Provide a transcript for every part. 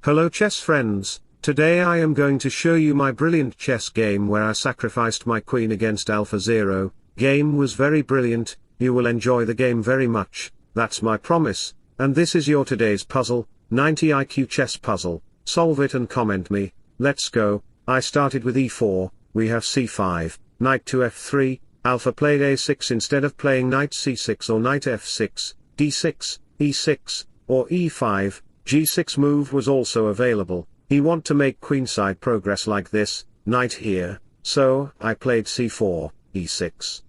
Hello chess friends, today I am going to show you my brilliant chess game where I sacrificed my queen against AlphaZero. Game was very brilliant, you will enjoy the game very much, that's my promise, and this is your today's puzzle, 90 IQ chess puzzle, solve it and comment me, let's go. I started with e4, we have c5, knight to f3, Alpha played a6 instead of playing knight c6 or knight f6, d6, e6, or e5. G6 move was also available. He want to make queenside progress like this, knight here, so I played c4, e6.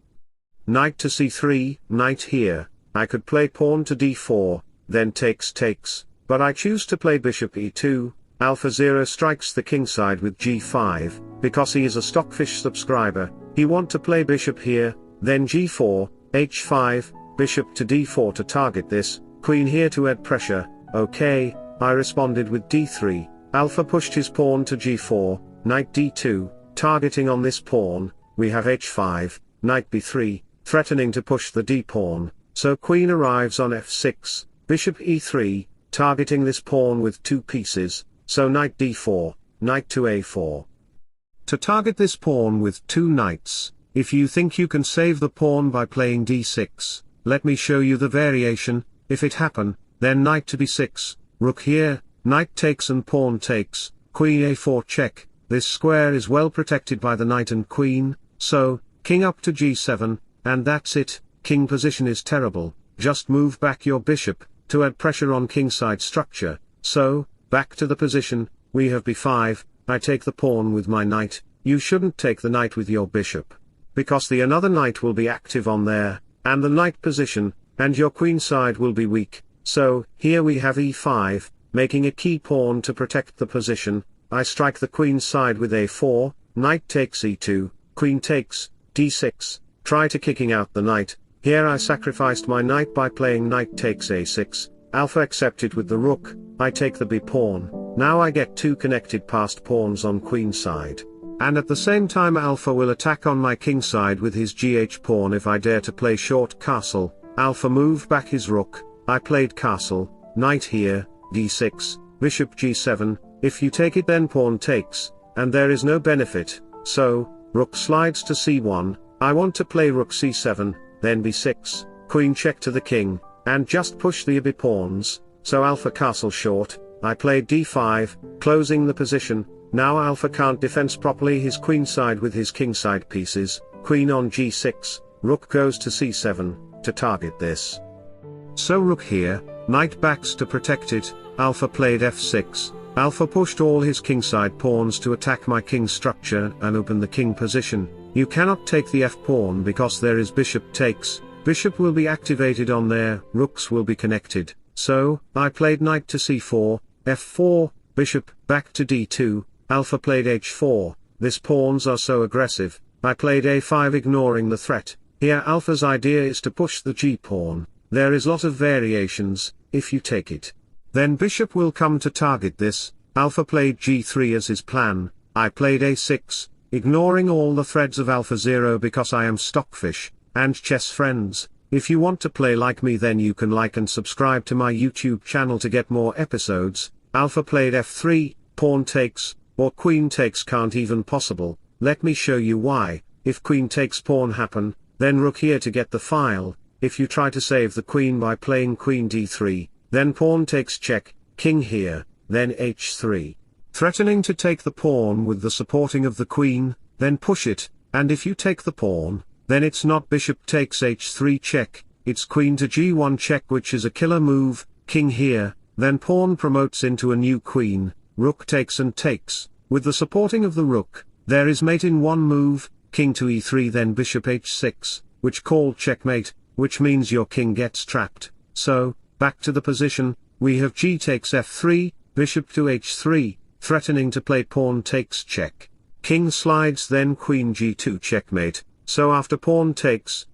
Knight to c3, knight here, I could play pawn to d4, then takes, but I choose to play bishop e2, AlphaZero strikes the kingside with g5, because he is a Stockfish subscriber, he want to play bishop here, then g4, h5, bishop to d4 to target this, queen here to add pressure. Okay, I responded with d3, Alpha pushed his pawn to g4, knight d2, targeting on this pawn, we have h5, knight b3, threatening to push the d-pawn, so queen arrives on f6, bishop e3, targeting this pawn with two pieces, so knight d4, knight to a4. To target this pawn with two knights, if you think you can save the pawn by playing d6, let me show you the variation, if it happen, then knight to b6, rook here, knight takes and pawn takes, queen a4 check, this square is well protected by the knight and queen, so, king up to g7, and that's it, king position is terrible, just move back your bishop, to add pressure on kingside structure, so, back to the position, we have b5, I take the pawn with my knight, you shouldn't take the knight with your bishop. Because the another knight will be active on there, and the knight position, and your queenside will be weak. So, here we have e5, making a key pawn to protect the position, I strike the queen's side with a4, knight takes e2, queen takes, d6, try to kicking out the knight, here I sacrificed my knight by playing knight takes a6, Alpha accepted with the rook, I take the b-pawn, now I get two connected passed pawns on queenside. And at the same time Alpha will attack on my kingside with his gh pawn if I dare to play short castle, Alpha moved back his rook, I played castle, knight here, d6, bishop g7, if you take it then pawn takes, and there is no benefit, so, rook slides to c1, I want to play rook c7, then b6, queen check to the king, and just push the b-pawns, so Alpha castle short, I played d5, closing the position, now Alpha can't defense properly his queenside with his kingside pieces, queen on g6, rook goes to c7, to target this. So rook here, knight backs to protect it, Alpha played f6, Alpha pushed all his kingside pawns to attack my king structure and open the king position, you cannot take the f-pawn because there is bishop takes, bishop will be activated on there, rooks will be connected, so, I played knight to c4, f4, bishop, back to d2, Alpha played h4, this pawns are so aggressive, I played a5 ignoring the threat, here Alpha's idea is to push the g-pawn. There is lot of variations, if you take it. Then bishop will come to target this, Alpha played g3 as his plan, I played a6, ignoring all the threads of AlphaZero because I am Stockfish, and chess friends, if you want to play like me then you can like and subscribe to my YouTube channel to get more episodes, Alpha played f3, pawn takes, or queen takes can't even possible, let me show you why, if queen takes pawn happen, then rook here to get the file. If you try to save the queen by playing queen d3, then pawn takes check, king here, then h3. Threatening to take the pawn with the supporting of the queen, then push it, and if you take the pawn, then it's not bishop takes h3 check, it's queen to g1 check which is a killer move, king here, then pawn promotes into a new queen, rook takes and takes, with the supporting of the rook, there is mate in one move, king to e3 then bishop h6, which called checkmate, which means your king gets trapped, so, back to the position, we have g takes f3, bishop to h3, threatening to play pawn takes check. King slides then queen g2 checkmate, so after pawn takes,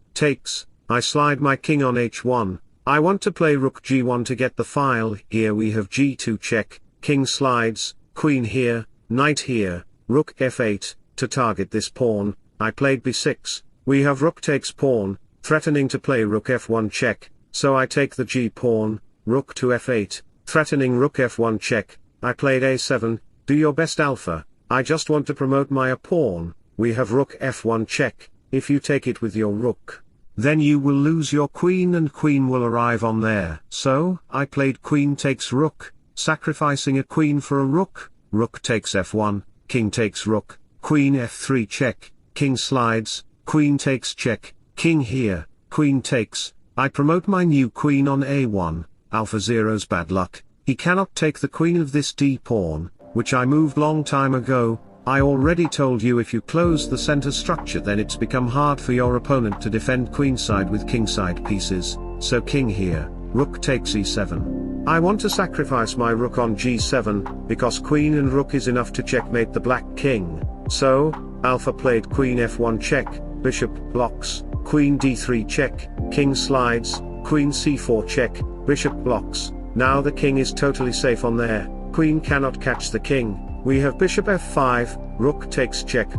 I slide my king on h1, I want to play rook g1 to get the file, here we have g2 check, king slides, queen here, knight here, rook f8, to target this pawn, I played b6, we have rook takes pawn, threatening to play rook f1 check, so I take the g-pawn, rook to f8, threatening rook f1 check, I played a7, do your best alpha, I just want to promote my pawn, we have rook f1 check, if you take it with your rook, then you will lose your queen and queen will arrive on there. So, I played queen takes rook, sacrificing a queen for a rook, rook takes f1, king takes rook, queen f3 check, king slides, queen takes check, king here, queen takes, I promote my new queen on a1, AlphaZero's bad luck, he cannot take the queen of this d-pawn, which I moved long time ago. I already told you if you close the center structure then it's become hard for your opponent to defend queenside with kingside pieces, so king here, rook takes e7. I want to sacrifice my rook on g7, because queen and rook is enough to checkmate the black king, so, Alpha played queen f1 check, bishop blocks, queen d3 check, king slides, queen c4 check, bishop blocks, now the king is totally safe on there, queen cannot catch the king. We have bishop f5, rook takes check,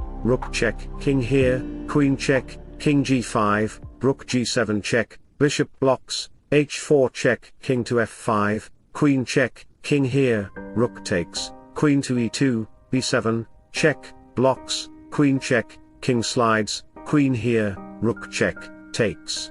king here, queen check, king g5, rook g7 check, bishop blocks, h4 check, king to f5, queen check, king here, rook takes, queen to e2, b7, check, blocks, queen check, king slides, queen here, rook check, takes.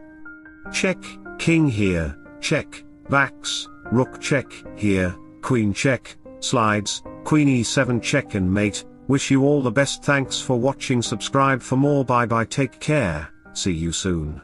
Check, king here, check, backs, rook check, here, queen check, slides, queen e7 check and mate. Wish you all the best, thanks for watching, subscribe for more, bye bye, take care, see you soon.